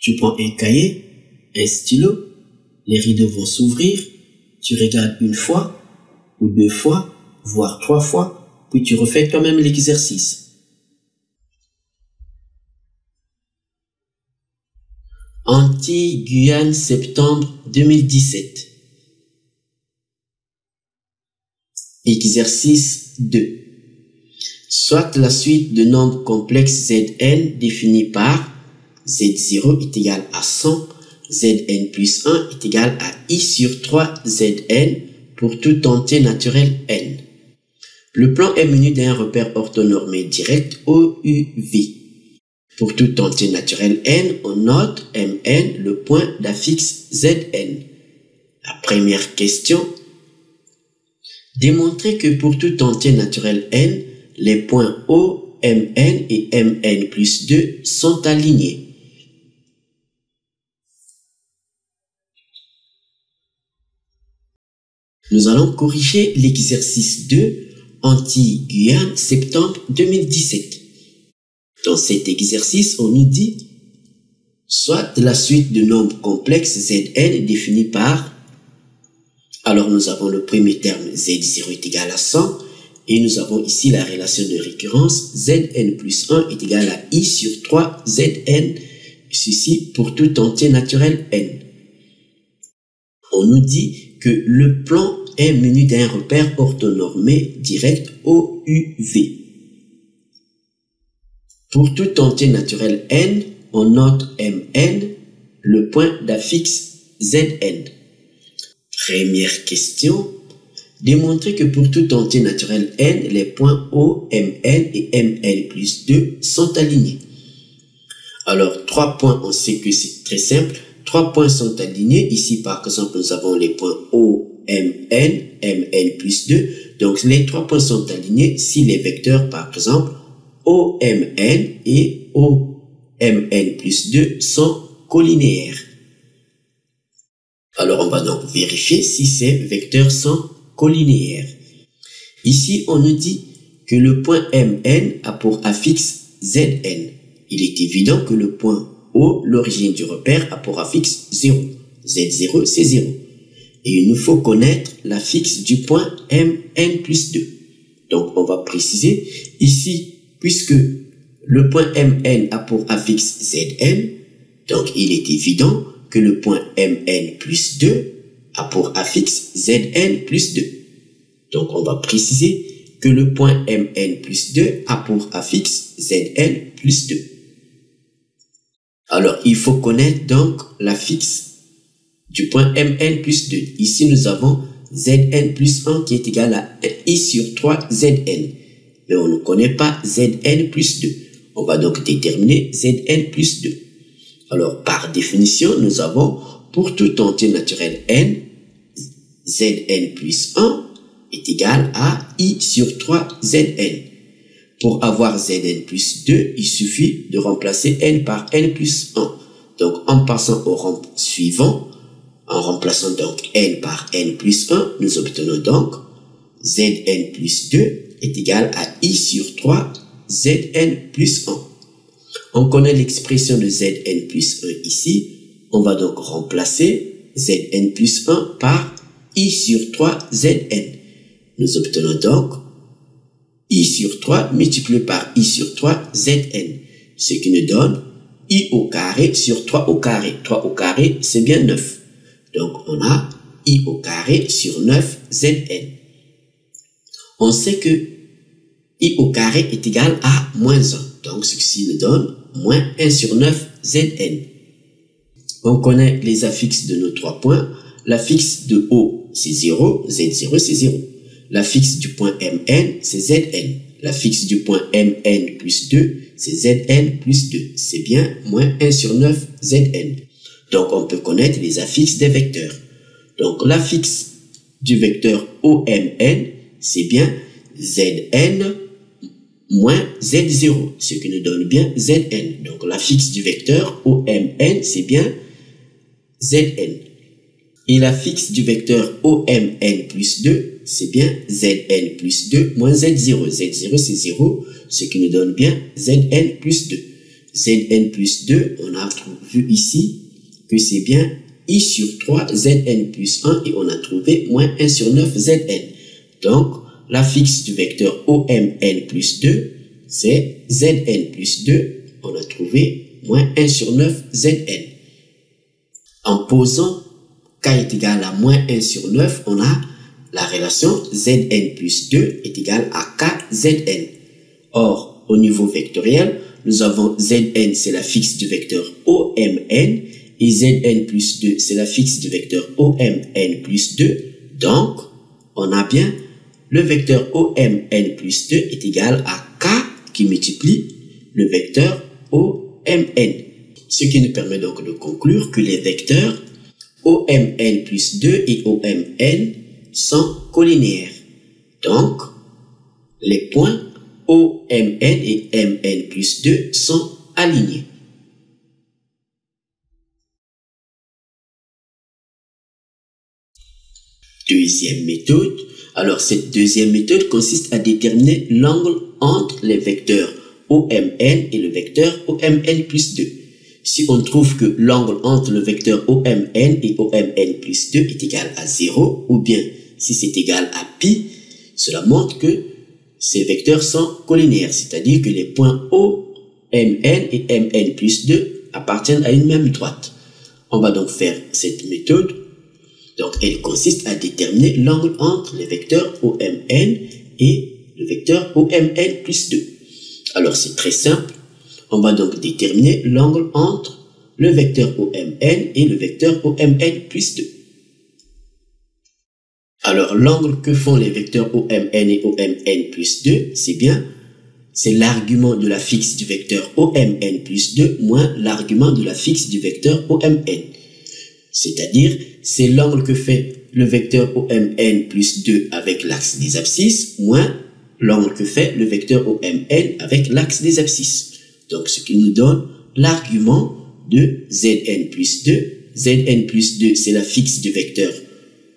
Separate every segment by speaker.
Speaker 1: Tu prends un cahier, un stylo, les rideaux vont s'ouvrir, tu regardes une fois, ou deux fois, voire trois fois, puis tu refais toi-même l'exercice. Antilles-Guyane, septembre 2017. Exercice 2. Soit la suite de nombres complexes Zn définis par Z0 est égal à 100, Zn plus 1 est égal à I sur 3 Zn pour tout entier naturel n. Le plan est muni d'un repère orthonormé direct OUV. Pour tout entier naturel n, on note Mn le point d'affixe Zn. La première question. Démontrer que pour tout entier naturel n, les points O, Mn et Mn plus 2 sont alignés. Nous allons corriger l'exercice 2, Antilles-Guyane, septembre 2017. Dans cet exercice, on nous dit soit la suite de nombres complexes Zn définie par, alors nous avons le premier terme Z0 est égal à 100 et nous avons ici la relation de récurrence Zn plus 1 est égal à I sur 3 Zn, ceci pour tout entier naturel n. On nous dit que le plan est muni d'un repère orthonormé direct OUV. Pour tout entier naturel n, on note Mn, le point d'affixe Zn. Première question. Démontrer que pour tout entier naturel n, les points O, Mn et Mn plus 2 sont alignés. Alors, 3 points, on sait que c'est très simple. 3 points sont alignés. Ici, par exemple, nous avons les points O, Mn, Mn plus 2. Donc, les 3 points sont alignés si les vecteurs, par exemple, OMN et OMN plus 2 sont collinéaires. Alors, on va donc vérifier si ces vecteurs sont collinéaires. Ici, on nous dit que le point Mn a pour affixe Zn. Il est évident que le point O, l'origine du repère, a pour affixe 0. Z0, c'est 0. Et il nous faut connaître l'affixe du point Mn plus 2. Donc, on va préciser ici, puisque le point Mn a pour affixe Zn, donc il est évident que le point Mn plus 2 a pour affixe Zn plus 2. Donc on va préciser que le point Mn plus 2 a pour affixe Zn plus 2. Alors il faut connaître donc l'affixe du point Mn plus 2. Ici nous avons Zn plus 1 qui est égal à I sur 3 Zn. Mais on ne connaît pas Zn plus 2. On va donc déterminer Zn plus 2. Alors, par définition, nous avons pour tout entier naturel n, Zn plus 1 est égal à I sur 3 Zn. Pour avoir Zn plus 2, il suffit de remplacer n par n plus 1. Donc, en passant au rang suivant, en remplaçant donc n par n plus 1, nous obtenons donc Zn plus 2 est égal à I sur 3 Zn plus 1. On connaît l'expression de Zn plus 1 ici. On va donc remplacer Zn plus 1 par I sur 3 Zn. Nous obtenons donc I sur 3 multiplié par I sur 3 Zn. Ce qui nous donne I au carré sur 3 au carré. 3 au carré, c'est bien 9. Donc on a I au carré sur 9 Zn. On sait que I au carré est égal à moins 1. Donc, ceci nous donne moins 1 sur 9 Zn. On connaît les affixes de nos 3 points. L'affixe de O, c'est 0. Z0, c'est 0. L'affixe du point Mn, c'est Zn. L'affixe du point Mn plus 2, c'est Zn plus 2. C'est bien moins 1 sur 9 Zn. Donc, on peut connaître les affixes des vecteurs. Donc, l'affixe du vecteur OMN, c'est bien Zn moins Z0, ce qui nous donne bien Zn. Donc, l'affixe du vecteur OMN, c'est bien Zn. Et l'affixe du vecteur OMN plus 2, c'est bien Zn plus 2 moins Z0. Z0, c'est 0, ce qui nous donne bien Zn plus 2. Zn plus 2, on a vu ici que c'est bien I sur 3 Zn plus 1 et on a trouvé moins 1 sur 9 Zn. Donc, la fixe du vecteur OMN plus 2, c'est Zn plus 2, on a trouvé moins 1 sur 9 Zn. En posant K est égal à moins 1 sur 9, on a la relation Zn plus 2 est égal à KZn. Or, au niveau vectoriel, nous avons Zn, c'est la fixe du vecteur OMN, et Zn plus 2, c'est la fixe du vecteur OMN plus 2. Donc, on a bien le vecteur OMN plus 2 est égal à K qui multiplie le vecteur OMN. Ce qui nous permet donc de conclure que les vecteurs OMN plus 2 et OMN sont collinéaires. Donc, les points OMN et MN plus 2 sont alignés. Deuxième méthode. Alors, cette deuxième méthode consiste à déterminer l'angle entre les vecteurs OMN et le vecteur OMN plus 2. Si on trouve que l'angle entre le vecteur OMN et OMN plus 2 est égal à 0, ou bien si c'est égal à pi, cela montre que ces vecteurs sont collinéaires, c'est-à-dire que les points OMN et MN plus 2 appartiennent à une même droite. On va donc faire cette méthode. Donc, elle consiste à déterminer l'angle entre les vecteurs OMN et le vecteur OMN plus 2. Alors, c'est très simple. On va donc déterminer l'angle entre le vecteur OMN et le vecteur OMN plus 2. Alors, l'angle que font les vecteurs OMN et OMN plus 2, c'est l'argument de la fixe du vecteur OMN plus 2 moins l'argument de la fixe du vecteur OMN. C'est-à-dire, c'est l'angle que fait le vecteur OMN plus 2 avec l'axe des abscisses moins l'angle que fait le vecteur OMN avec l'axe des abscisses. Donc, ce qui nous donne l'argument de Zn plus 2. Zn plus 2, c'est la fixe du vecteur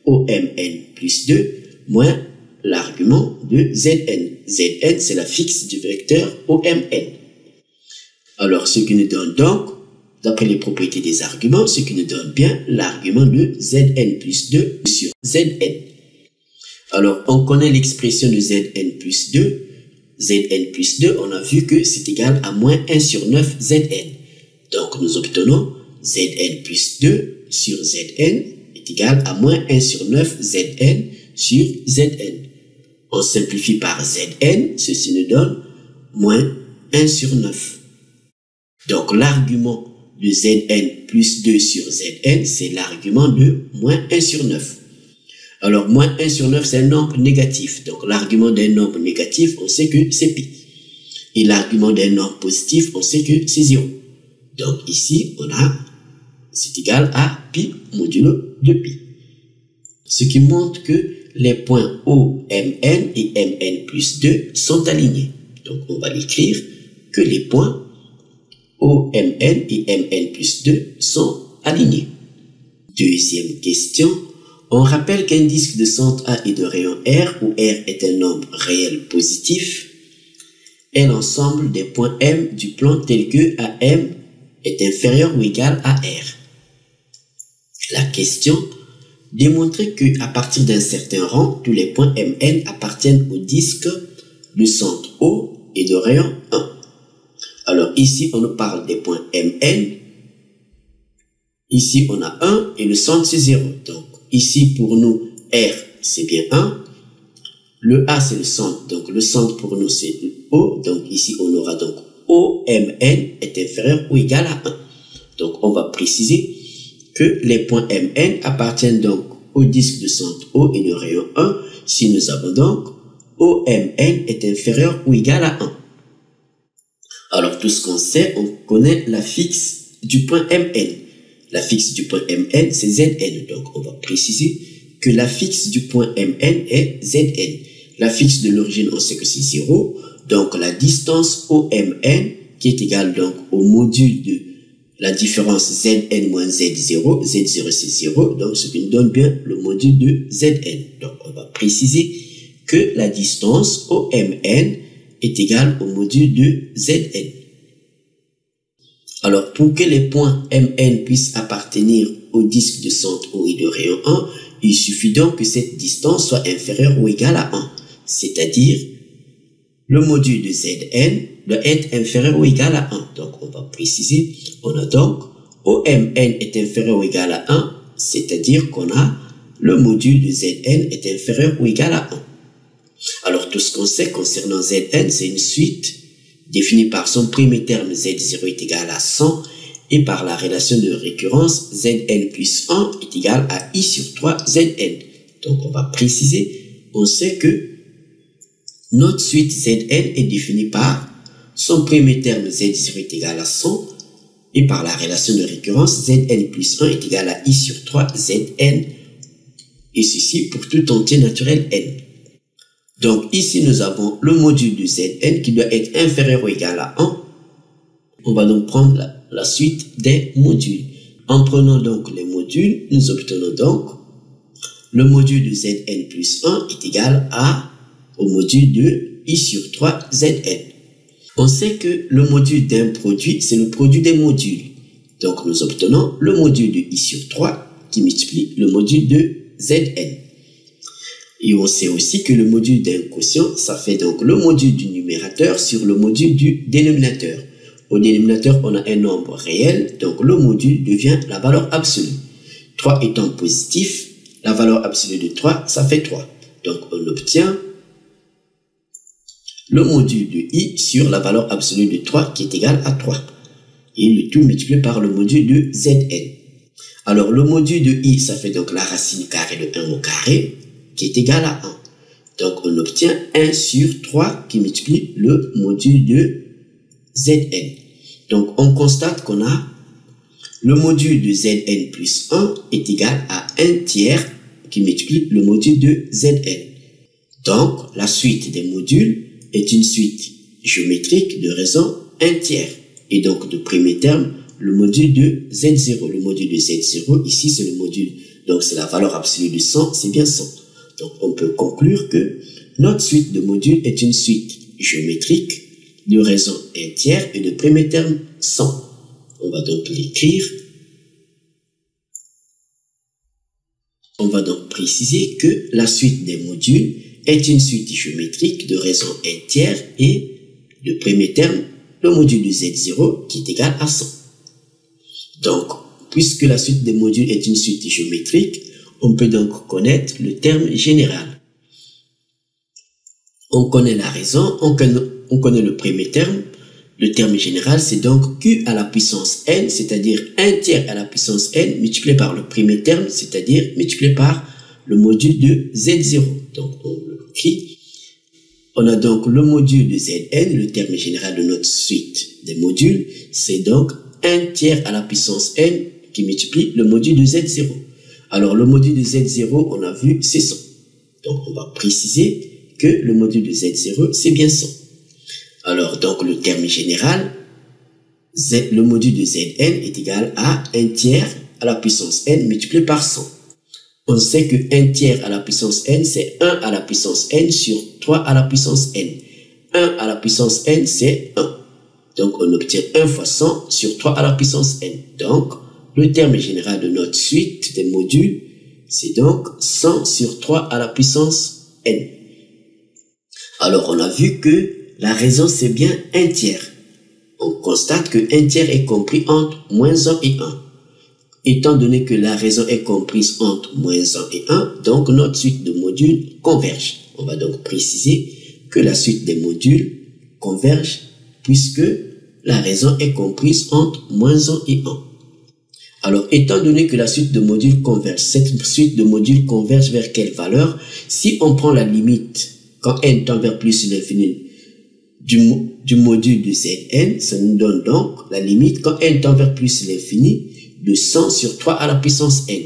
Speaker 1: OMN plus 2, moins l'argument de Zn. Zn, c'est la fixe du vecteur OMN. Alors, ce qui nous donne donc, d'après les propriétés des arguments, ce qui nous donne bien l'argument de Zn plus 2 sur Zn. Alors, on connaît l'expression de Zn plus 2. Zn plus 2, on a vu que c'est égal à moins 1 sur 9 Zn. Donc, nous obtenons Zn plus 2 sur Zn est égal à moins 1 sur 9 Zn sur Zn. On simplifie par Zn, ceci nous donne moins 1 sur 9. Donc, l'argument de Zn plus 2 sur Zn, c'est l'argument de moins 1 sur 9. Alors, moins 1 sur 9, c'est un nombre négatif. Donc, l'argument d'un nombre négatif, on sait que c'est pi. Et l'argument d'un nombre positif, on sait que c'est 0. Donc, ici, c'est égal à pi modulo de pi. Ce qui montre que les points OMN et MN plus 2 sont alignés. Donc, on va l'écrire que les points OMN et MN plus 2 sont alignés. Deuxième question. On rappelle qu'un disque de centre A et de rayon R, où R est un nombre réel positif, est l'ensemble des points M du plan tel que AM est inférieur ou égal à R. La question, démontrer qu'à partir d'un certain rang, tous les points MN appartiennent au disque de centre O et de rayon 1. Alors ici, on nous parle des points MN. Ici, on a 1 et le centre, c'est 0. Donc, ici, pour nous, R, c'est bien 1. Le A, c'est le centre. Donc, le centre, pour nous, c'est O. Donc, ici, on aura donc OMN est inférieur ou égal à 1. Donc, on va préciser que les points MN appartiennent donc au disque de centre O et de rayon 1. Si nous avons donc OMN est inférieur ou égal à 1. Alors, tout ce qu'on sait, on connaît la fixe du point MN. La fixe du point MN, c'est Zn. Donc, on va préciser que la fixe du point MN est Zn. La fixe de l'origine, on sait que c'est 0. Donc, la distance OMN, qui est égale donc au module de la différence Zn moins Z0. Z0, c'est 0. Donc, ce qui nous donne bien le module de Zn. Donc, on va préciser que la distance OMN est égale au module de Zn. Alors, pour que les points Mn puissent appartenir au disque de centre OI de rayon 1, il suffit donc que cette distance soit inférieure ou égale à 1. C'est-à-dire, le module de Zn doit être inférieur ou égal à 1. Donc, on va préciser. On a donc OMn est inférieur ou égal à 1, c'est-à-dire qu'on a le module de Zn est inférieur ou égal à 1. Alors, tout ce qu'on sait concernant Zn, c'est une suite définie par son premier terme Z0 est égal à 100 et par la relation de récurrence Zn plus 1 est égal à I sur 3 Zn. Donc, on va préciser. On sait que notre suite Zn est définie par son premier terme Z0 est égal à 100 et par la relation de récurrence Zn plus 1 est égal à I sur 3 Zn et ceci pour tout entier naturel n. Donc ici nous avons le module de Zn qui doit être inférieur ou égal à 1. On va donc prendre la suite des modules. En prenant donc les modules, nous obtenons donc le module de Zn plus 1 est égal au module de I sur 3 Zn. On sait que le module d'un produit, c'est le produit des modules. Donc, nous obtenons le module de I sur 3 qui multiplie le module de Zn. Et on sait aussi que le module d'un quotient, ça fait donc le module du numérateur sur le module du dénominateur. Au dénominateur, on a un nombre réel, donc le module devient la valeur absolue. 3 étant positif, la valeur absolue de 3, ça fait 3. Donc, on obtient le module de I sur la valeur absolue de 3 qui est égal à 3. Et le tout multiplié par le module de Zn. Alors, le module de I, ça fait donc la racine carrée de 1 au carré qui est égal à 1. Donc, on obtient 1 sur 3 qui multiplie le module de Zn. Donc, on constate qu'on a le module de Zn plus 1 est égal à 1 tiers qui multiplie le module de Zn. Donc, la suite des modules est une suite géométrique de raison 1 tiers. Et donc, de premier terme, le module de Z0. Le module de Z0, ici, c'est le module. Donc, c'est la valeur absolue de 100, c'est bien 100. Donc, on peut conclure que notre suite de modules est une suite géométrique de raison 1 tiers et de premier terme 100. On va donc l'écrire. On va donc préciser que la suite des modules est une suite géométrique de raison 1 tiers et de premier terme, le module de Z0 qui est égal à 100. Donc, puisque la suite des modules est une suite géométrique, on peut donc connaître le terme général. On connaît la raison, on connaît le premier terme. Le terme général, c'est donc Q à la puissance n, c'est-à-dire 1 tiers à la puissance n multiplié par le premier terme, c'est-à-dire multiplié par le module de Z0. Donc, on l'écrit. On a donc le module de Zn, le terme général de notre suite des modules, c'est donc 1 tiers à la puissance n qui multiplie le module de Z0. Alors, le module de Z0, on a vu, c'est 100. Donc, on va préciser que le module de Z0, c'est bien 100. Alors, donc, le terme général, le module de Zn est égal à 1 tiers à la puissance n multiplié par 100. On sait que 1 tiers à la puissance n, c'est 1 à la puissance n sur 3 à la puissance n. 1 à la puissance n, c'est 1. Donc, on obtient 1 fois 100 sur 3 à la puissance n. Donc, le terme général de notre suite des modules, c'est donc 100 sur 3 à la puissance n. Alors, on a vu que la raison, c'est bien 1 tiers. On constate que 1 tiers est compris entre moins 1 et 1. Étant donné que la raison est comprise entre moins 1 et 1, donc notre suite de modules converge. On va donc préciser que la suite des modules converge puisque la raison est comprise entre moins 1 et 1. Alors, étant donné que la suite de modules converge, cette suite de modules converge vers quelle valeur? Si on prend la limite quand n tend vers plus l'infini du module de Zn, ça nous donne donc la limite quand n tend vers plus l'infini de 100 sur 3 à la puissance n.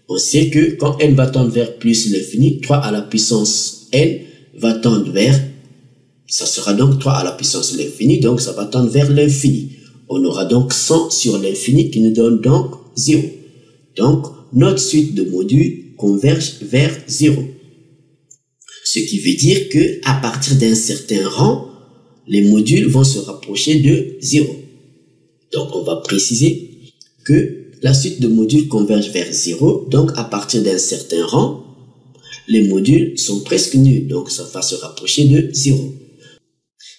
Speaker 1: On sait que quand n va tendre vers plus l'infini, 3 à la puissance n va tendre vers, ça sera donc 3 à la puissance de l'infini, donc ça va tendre vers l'infini. On aura donc 100 sur l'infini qui nous donne donc 0. Donc, notre suite de modules converge vers 0. Ce qui veut dire que à partir d'un certain rang, les modules vont se rapprocher de 0. Donc, on va préciser que la suite de modules converge vers 0. Donc, à partir d'un certain rang, les modules sont presque nuls. Donc, ça va se rapprocher de 0.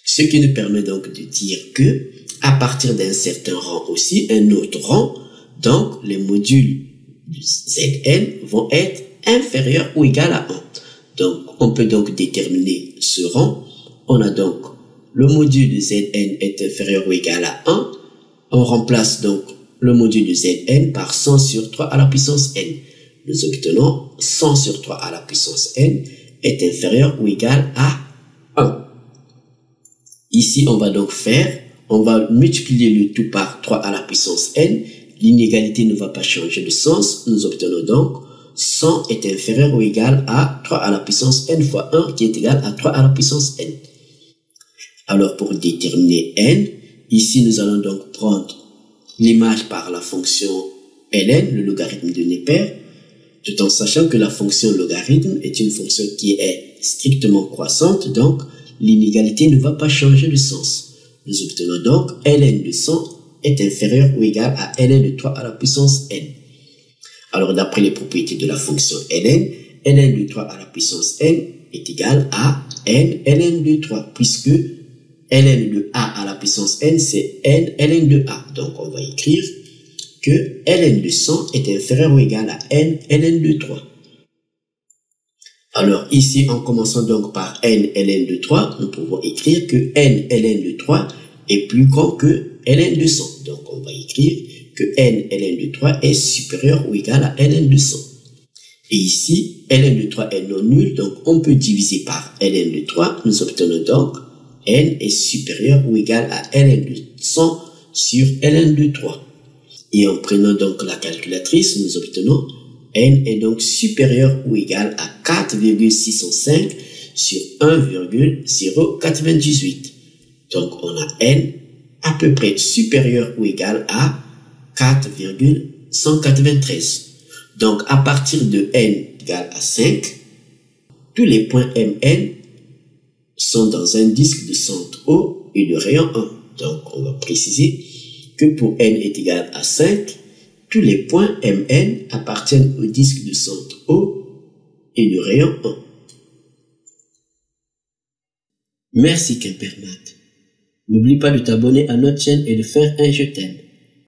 Speaker 1: Ce qui nous permet donc de dire que, à partir d'un certain rang aussi, un autre rang, donc les modules de Zn vont être inférieurs ou égaux à 1. Donc, on peut donc déterminer ce rang. On a donc le module de Zn est inférieur ou égal à 1. On remplace donc le module de Zn par 100 sur 3 à la puissance n. Nous obtenons 100 sur 3 à la puissance n est inférieur ou égal à 1. Ici, on va donc on va multiplier le tout par 3 à la puissance n. L'inégalité ne va pas changer de sens. Nous obtenons donc 100 est inférieur ou égal à 3 à la puissance n fois 1 qui est égal à 3 à la puissance n. Alors, pour déterminer n, ici, nous allons donc prendre l'image par la fonction ln, le logarithme de Neper, tout en sachant que la fonction logarithme est une fonction qui est strictement croissante, donc l'inégalité ne va pas changer de sens. Nous obtenons donc ln de 100 est inférieur ou égal à ln de 3 à la puissance n. Alors, d'après les propriétés de la fonction ln, ln de 3 à la puissance n est égal à n ln de 3, puisque ln de a à la puissance n, c'est n ln de a. Donc, on va écrire que ln de 100 est inférieur ou égal à n ln de 3. Alors, ici, en commençant donc par n ln de 3, nous pouvons écrire que n ln de 3 est plus grand que ln de 100. Donc, on va écrire que n ln de 3 est supérieur ou égal à ln de 100. Et ici, ln de 3 est non nul, donc on peut diviser par ln de 3. Nous obtenons donc n est supérieur ou égal à ln de 100 sur ln de 3. Et en prenant donc la calculatrice, nous obtenons n est donc supérieur ou égal à 4,605 sur 1,098. Donc, on a n à peu près supérieur ou égal à 4,193. Donc, à partir de n égale à 5, tous les points Mn sont dans un disque de centre O et de rayon 1. Donc, on va préciser que pour n est égal à 5, tous les points Mn appartiennent au disque de centre O et de rayon 1. Merci Quimpermat. N'oublie pas de t'abonner à notre chaîne et de faire un je t'aime.